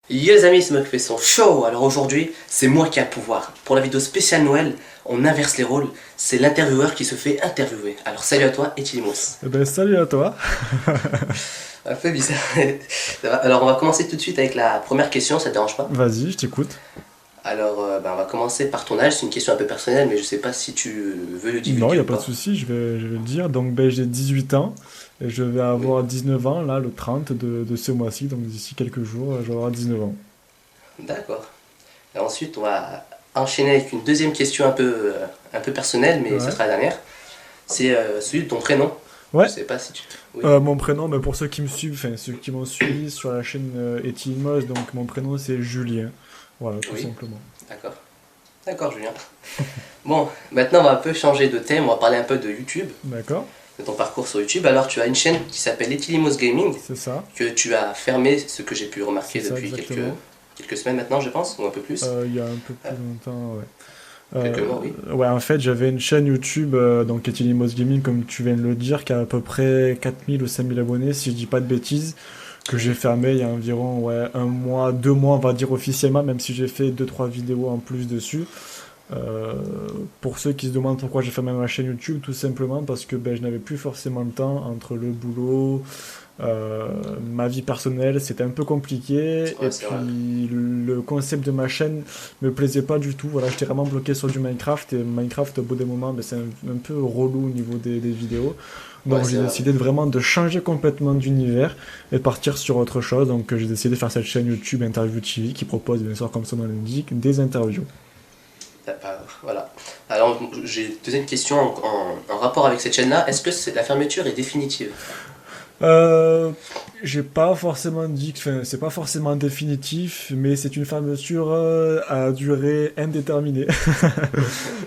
Yo les amis, c'est moi qui fais son show. Alors aujourd'hui, c'est moi qui ai le pouvoir. Pour la vidéo spéciale Noël, on inverse les rôles. C'est l'intervieweur qui se fait interviewer. Alors salut à toi, Etilimos. Eh ben, salut à toi. Un peu bizarre. Ça va. Alors on va commencer tout de suite avec la première question, ça te dérange pas? Vas-y, je t'écoute. Alors on va commencer par ton âge. C'est une question un peu personnelle, mais je sais pas si tu veux le Non, il divulguer n'y a ou pas de pas. souci, je vais le dire. Donc, ben, j'ai 18 ans et je vais Oui, avoir 19 ans, là, le 30 de ce mois-ci. Donc, d'ici quelques jours, je vais avoir 19 ans. d'accord. Et ensuite, on va enchaîner avec une deuxième question un peu personnelle, mais ça Ouais. sera la dernière. C'est celui de ton prénom. Je Ouais, sais pas si tu... Oui. mon prénom, ben, pour ceux qui me suivent, enfin, ceux qui m'ont suivi sur la chaîne Etilmos, donc mon prénom c'est Julien. Voilà, tout Oui, simplement. d'accord. D'accord, Julien. Bon, maintenant on va un peu changer de thème, on va parler un peu de YouTube, D'accord, de ton parcours sur YouTube. Alors tu as une chaîne qui s'appelle Etilimos Gaming, c'est ça. que tu as fermée, ce que j'ai pu C'est remarquer ça depuis exactement. quelques semaines maintenant, je pense, ou un peu plus. Il y a un peu Euh, plus longtemps, ouais. Quelques mois, oui. Ouais, en fait, j'avais une chaîne YouTube, donc Etilimos Gaming, comme tu viens de le dire, qui a à peu près 4000 ou 5000 abonnés, si je dis pas de bêtises, que j'ai Oui. fermé il y a environ ouais, un mois, 2 mois, on va dire officiellement, même si j'ai fait deux trois vidéos en plus dessus. Euh, pour ceux qui se demandent pourquoi j'ai fermé ma chaîne YouTube, tout simplement parce que ben, je n'avais plus forcément le temps entre le boulot, euh, ma vie personnelle, c'était un peu compliqué. Et Ouais, c'est vrai. puis le concept de ma chaîne me plaisait pas du tout. Voilà, j'étais vraiment bloqué sur du Minecraft. Et Minecraft, au bout des moments, ben, c'est un peu relou au niveau des vidéos. Ouais, Donc c'est j'ai vrai, oui. décidé vraiment de changer complètement d'univers et de partir sur autre chose. Donc j'ai décidé de faire cette chaîne YouTube Interview TV qui propose, bien sûr, comme son nom l'indique, des interviews. Voilà. Alors j'ai une deuxième question en rapport avec cette chaîne-là. Est-ce que la fermeture est définitive? Euh, j'ai pas forcément dit que, enfin, c'est pas forcément définitif, mais c'est une fermeture à durée indéterminée.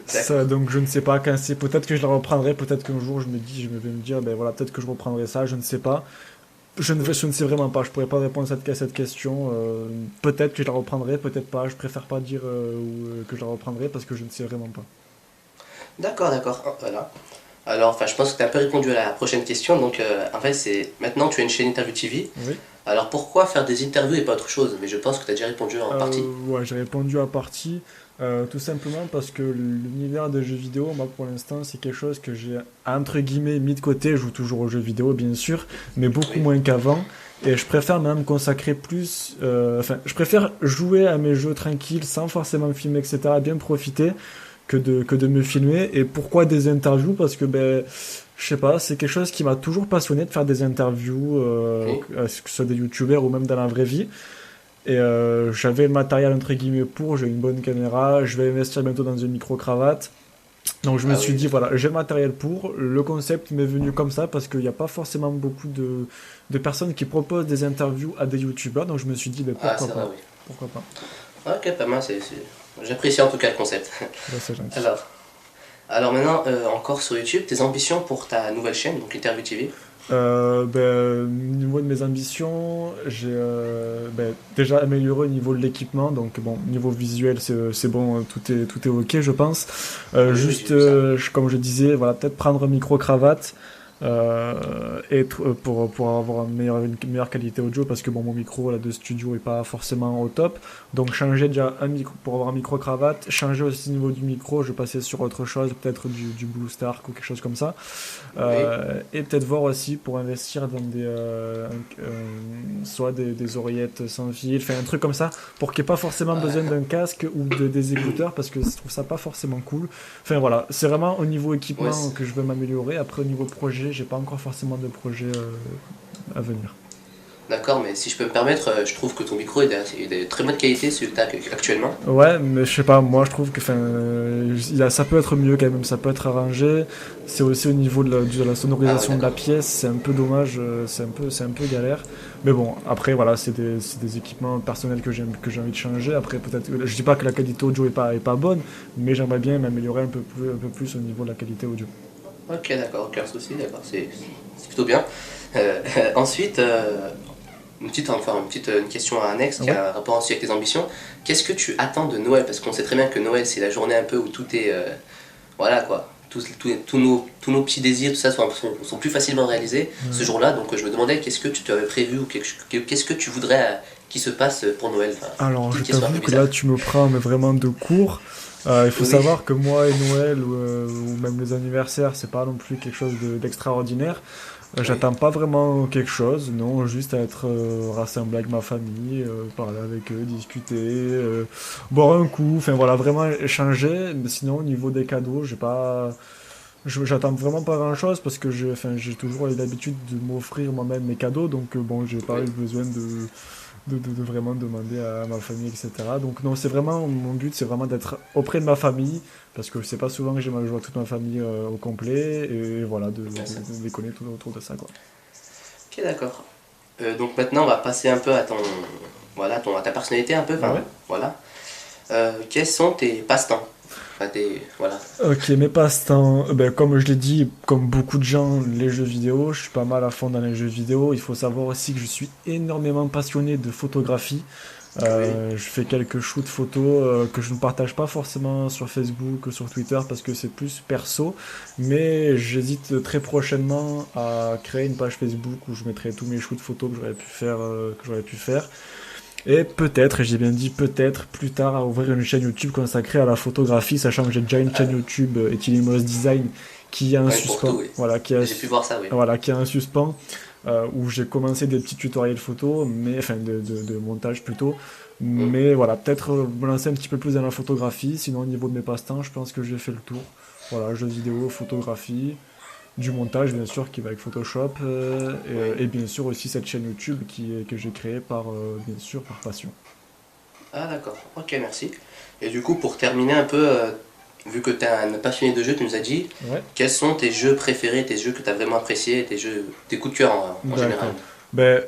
Ça, D'accord. donc je ne sais pas quand c'est. Peut-être que je la reprendrai, peut-être qu'un jour je vais me dire, ben voilà, peut-être que je reprendrai ça, je ne sais pas. Je ne sais vraiment pas, je pourrais pas répondre à cette question. Peut-être que je la reprendrai, peut-être pas. Je préfère pas dire que je la reprendrai parce que je ne sais vraiment pas. D'accord, d'accord. Voilà. Alors, enfin, je pense que tu as un peu répondu à la prochaine question. Donc, en fait, c'est maintenant tu as une chaîne Interview TV. Oui. Alors, pourquoi faire des interviews et pas autre chose? Mais je pense que tu as déjà répondu en partie. Ouais, j'ai répondu à partie, tout simplement parce que l'univers des jeux vidéo, moi pour l'instant, c'est quelque chose que j'ai entre guillemets mis de côté. Je joue toujours aux jeux vidéo, bien sûr, mais beaucoup Oui. moins qu'avant. Et je préfère même me consacrer plus. Enfin, je préfère jouer à mes jeux tranquilles, sans forcément me filmer, etc., bien profiter, que de me filmer. Et pourquoi des interviews? Parce que, ben, je sais pas, c'est quelque chose qui m'a toujours passionné de faire des interviews, Oui. que ce soit des youtubeurs ou même dans la vraie vie. Et j'avais le matériel entre guillemets pour, j'ai une bonne caméra, je vais investir bientôt dans une micro-cravate. Donc je me Ah suis oui, dit, d'accord. voilà, j'ai le matériel pour. Le concept m'est venu comme ça parce qu'il n'y a pas forcément beaucoup de personnes qui proposent des interviews à des youtubeurs. Donc je me suis dit, ben, Ah, pourquoi c'est vrai, pas? oui. Pourquoi pas? Ok, pas mal. J'apprécie en tout cas le concept. Ben, c'est gentil. Alors, alors maintenant, encore sur YouTube, tes ambitions pour ta nouvelle chaîne, donc Interview TV. Ben, au niveau de mes ambitions, j'ai ben, déjà amélioré au niveau de l'équipement. Donc, bon, niveau visuel, c'est bon, tout est ok, je pense. Oui, oui, j'ai Juste, vu ça. comme je disais, voilà, peut-être prendre un micro-cravate pour avoir une meilleure qualité audio parce que bon, mon micro là, de studio est pas forcément au top. Donc, changer déjà un micro pour avoir un micro-cravate, changer aussi au niveau du micro, je passais sur autre chose, peut-être du Blue Stark ou quelque chose comme ça. Oui. Et peut-être voir aussi pour investir dans soit des oreillettes sans fil, enfin un truc comme ça, pour qu'il n'y ait pas forcément besoin d'un casque ou des écouteurs, parce que je trouve ça pas forcément cool. Enfin voilà, c'est vraiment au niveau Ouais, équipement que je veux m'améliorer. Après au niveau projet, j'ai pas encore forcément de projet à venir. d'accord, mais si je peux me permettre, je trouve que ton micro est de très bonne qualité, celui que tu as actuellement. Ouais, mais je sais pas, moi je trouve que enfin, ça peut être mieux quand même, ça peut être arrangé. C'est aussi au niveau de la Ah ouais, sonorisation de la d'accord. pièce, c'est un peu dommage, c'est un peu galère. Mais bon, après voilà, c'est des équipements personnels que j'ai envie de changer. Après peut-être, je dis pas que la qualité audio est pas bonne, mais j'aimerais bien m'améliorer un peu plus au niveau de la qualité audio. Ok, d'accord, aucun souci, d'accord, c'est plutôt bien. Ensuite, une question annexe qui Ouais. a un rapport aussi avec tes ambitions. Qu'est-ce que tu attends de Noël? Parce qu'on sait très bien que Noël, c'est la journée un peu où tout est, voilà quoi, tous nos petits désirs, tout ça sont plus facilement réalisés ce Ouais. jour-là. Donc je me demandais qu'est-ce que tu avais prévu ou qu'est-ce que tu voudrais qui se passe pour Noël. Enfin, Alors, je toutes qui sont un peu t'avoue que bizarres. là, tu me prends mais vraiment de court. Il faut Oui, savoir que moi et Noël ou même les anniversaires, c'est pas non plus quelque chose d'extraordinaire. oui, J'attends pas vraiment quelque chose, non, juste à être rassemblé avec ma famille, parler avec eux, discuter, boire un coup, enfin voilà, vraiment échanger. Mais sinon, au niveau des cadeaux, j'attends vraiment pas grand chose parce que j'ai toujours eu l'habitude de m'offrir moi-même mes cadeaux, donc bon, j'ai pas eu oui. besoin de vraiment demander à ma famille, etc. Donc non, c'est vraiment, mon but, c'est vraiment d'être auprès de ma famille, parce que c'est pas souvent que j'ai ma joie toute ma famille au complet, et voilà, Bien sûr. de déconner tout autour de ça, quoi. Ok, d'accord. Donc maintenant, on va passer un peu à à ta personnalité un peu. Enfin, Ouais. voilà. Quels sont tes passe-temps? Enfin, voilà. Ok, mes passe-temps, ben, comme je l'ai dit, comme beaucoup de gens, les jeux vidéo, je suis pas mal à fond dans les jeux vidéo. Il faut savoir aussi que je suis énormément passionné de photographie. Oui, Je fais quelques shoots photos que je ne partage pas forcément sur Facebook ou sur Twitter parce que c'est plus perso, mais j'hésite très prochainement à créer une page Facebook où je mettrai tous mes shoots photos que j'aurais pu faire. Et peut-être, et j'ai bien dit peut-être, plus tard à ouvrir une chaîne YouTube consacrée à la photographie, sachant que j'ai déjà une chaîne YouTube Etilimos Design qui a un oui, pour tout, suspens, oui. voilà, J'ai pu voir ça, oui. qui a un suspens où j'ai commencé des petits tutoriels photo, mais enfin de montage plutôt. Mm. Mais voilà, peut-être me lancer un petit peu plus dans la photographie. Sinon, au niveau de mes passe-temps, je pense que j'ai fait le tour. Voilà, jeux vidéo, photographie, du montage bien sûr qui va avec Photoshop, Oui. et bien sûr aussi cette chaîne YouTube que j'ai créée bien sûr par passion. Ah, d'accord. Ok, merci. Et du coup, pour terminer un peu, vu que tu es un passionné de jeux, tu nous as dit Ouais, quels sont tes jeux préférés, tes jeux que tu as vraiment appréciés, tes coups de cœur en général. d'accord. Ben,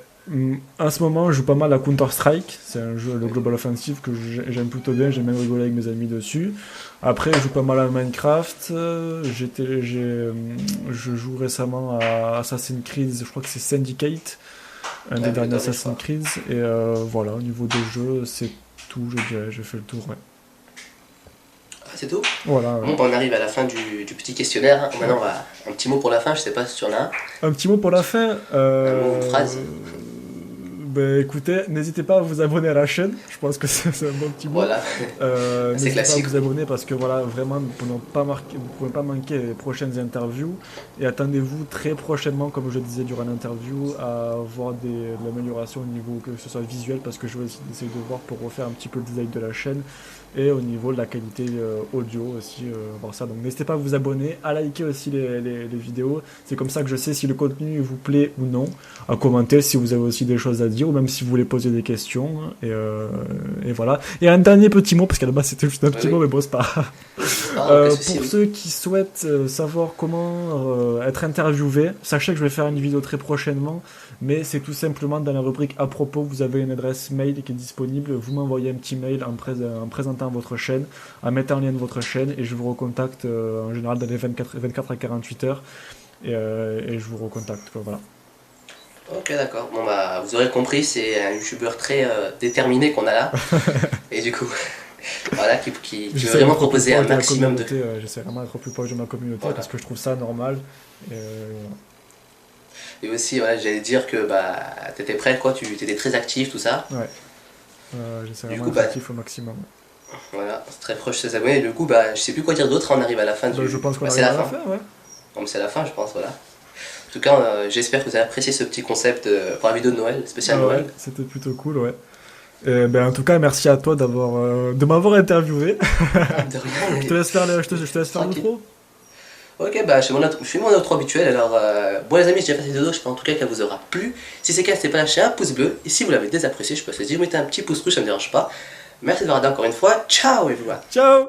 en ce moment, je joue pas mal à Counter-Strike. C'est un jeu, le Oui. Global Offensive, que j'aime plutôt bien. J'aime même rigoler avec mes amis dessus. Après, je joue pas mal à Minecraft. Je joue récemment à Assassin's Creed. Je crois que c'est Syndicate, un Ah des oui, le derniers dernier, je Assassin's crois. Creed. Et voilà, au niveau des jeux, c'est tout, je dirais. J'ai fait le tour, ouais. Ah, c'est tout? Voilà, ouais. Bon, bah, on arrive à la fin du petit questionnaire. Maintenant, Ouais. un petit mot pour la fin. Je sais pas si tu en as un. Un petit mot pour la fin. Un mot ou une phrase. Ben, écoutez, n'hésitez pas à vous abonner à la chaîne. Je pense que c'est un bon petit mot. Voilà, c'est N'hésitez pas à classique, vous oui. abonner parce que voilà, vraiment, vous ne pouvez pas manquer les prochaines interviews. Et attendez-vous très prochainement, comme je le disais durant l'interview, à voir de l'amélioration au niveau que ce soit visuel parce que je vais essayer de voir pour refaire un petit peu le design de la chaîne et au niveau de la qualité audio aussi, voir ça. Donc n'hésitez pas à vous abonner, à liker aussi les vidéos. C'est comme ça que je sais si le contenu vous plaît ou non. À commenter si vous avez aussi des choses à dire ou même si vous voulez poser des questions. Et voilà. Et un dernier petit mot, parce qu'à la base c'était juste un Oui, petit mot, oui. mais bon, c'est pas grave. Ah, aucun souci, Pour oui. ceux qui souhaitent savoir comment être interviewé, sachez que je vais faire une vidéo très prochainement, mais c'est tout simplement dans la rubrique à propos, vous avez une adresse mail qui est disponible, vous m'envoyez un petit mail en présentant votre chaîne, en mettant en lien de votre chaîne, et je vous recontacte en général dans les 24 à 48 heures, et je vous recontacte, quoi, voilà. Ok, d'accord. Bon, bah, vous aurez compris, c'est un youtubeur très déterminé qu'on a là. Et du coup, voilà, qui veut J'essaie vraiment d'être au plus proposer un proche de la maximum de. communauté, j'essaie vraiment d'être au plus proche de ma communauté Voilà. parce que je trouve ça normal. Et, Et aussi, voilà, j'allais dire que bah, t'étais prêt, quoi, tu étais très actif, tout ça. ouais, j'essaie Du vraiment coup, d'être bah, actif au maximum. voilà, c'est très proche de ses abonnés. Et du coup, bah, je sais plus quoi dire d'autre, on arrive à la fin Ben, je pense qu'on Bah, c'est arrive la à la fin. fin, ouais. Donc c'est la fin, je pense, voilà. En tout cas, j'espère que vous avez apprécié ce petit concept pour la vidéo de Noël, spécial Ah ouais, Noël. c'était plutôt cool, ouais. Et, ben, en tout cas, merci à toi de m'avoir interviewé. Ah, de rien, Je te laisse faire je te laisse faire tranquille. l'outro. Ok, bah, je fais mon outro habituel. Alors, bon, les amis, j'ai fait cette vidéo, j'espère en tout cas qu'elle vous aura plu. Si c'est le cas, n'hésitez pas à lâcher un pouce bleu. Et si vous l'avez désapprécié, je peux vous dire, mettez un petit pouce rouge, ça ne me dérange pas. Merci de m'avoir regardé encore une fois. Ciao, everyone! Ciao!